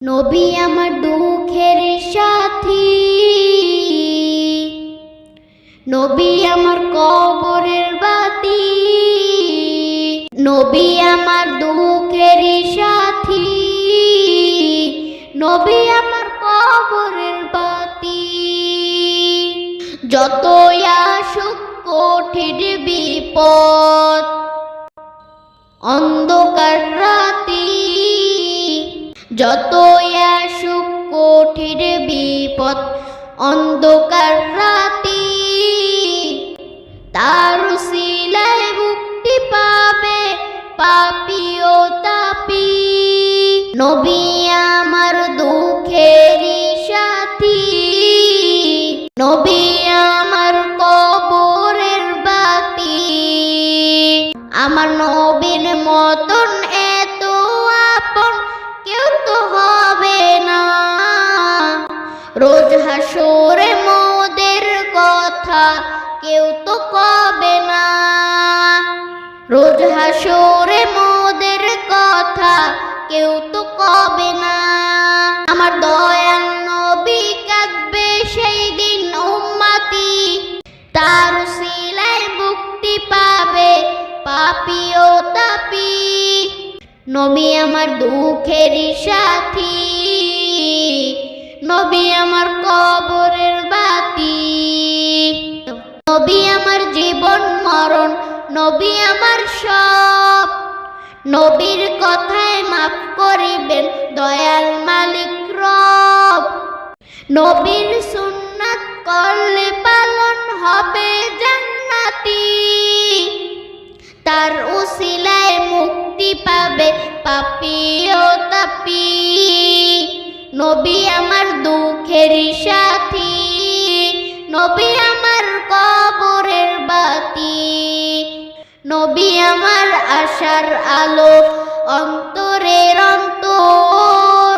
নবী আমার দুঃখের সাথী, নবী আমার কবরের বাতি, নবী আমার দুঃখের সাথী, নবী আমার কবরের বাতি। যতই আসুক কঠিন বিপদ, অন্ধকার রাতি, যতই আসুক কঠিন বিপদ, অন্ধকার রাতি, তার উসিলায় মুক্তি পাবে পাপী ও তাপী। নবী আমার দুঃখের সাথী, নবী আমার কবরের বাতি। আমার নবীর মতন এত আপন কেউ তো হবে না, রোজ হাসরে মোদের কথা কেউ তো কবে না, রোজ হাসরে মোদের কথা কেউ তো কবে না। আমার দয়াল নবী কাঁদবে সেই দিন উম্মতি, তার উসিলায় মুক্তি পাবে পাপী ও তাপী। নবী আমার দুঃখের সাথী, নবী আমার কবরের বাতি, নবী আমার জীবন মরণ, নবী আমার সব। নবীর কথায় মাফ করিবেন দয়াল মালিক রব। নবীর সুন্নাত করলে পালন হবে জান্নাতি, তার উসিলায় মুক্তি পাবে পাপী ও তাপী। নবী আমার দুঃখের সাথী, নবী আমার কবরের বাতি, নবী আমার আশার আলো অন্তরের অন্তর।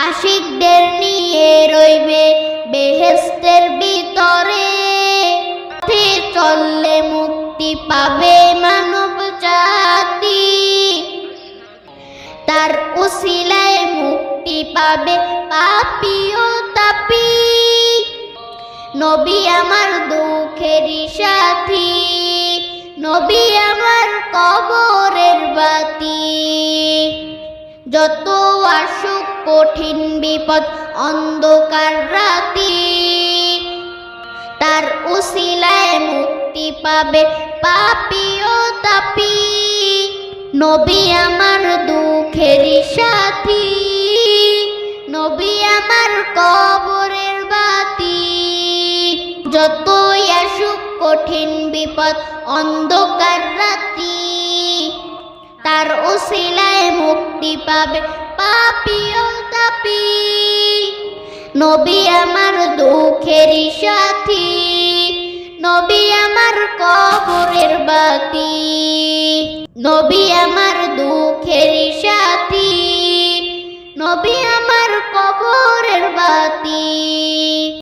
আশিকদের নিয়ে রইবে বেহেশতের ভিতরে, পথে চললে মুক্তি পাবে মানব জাতি, তার উসিলায় মুক্তি পাবে পাপী ও তাপী। নবী আমার দুঃখের সাথী, নবী আমার কবরের বাতি। যত আসুক কঠিন বিপদ, অন্ধকার রাতি, তার উসিলায় মুক্তি পাবে পাপী ও তাপী। নবী আমার দুঃখের সাথী, নবী আমার কবরের বাতি। যতই আসুক কঠিন বিপদ, অন্ধকার রাতি, তার উসিলায় মুক্তি পাবে পাপী ও তাপী। নবী আমার দুঃখের সাথী, নবী আমার কবরের বাতি, নবী আমার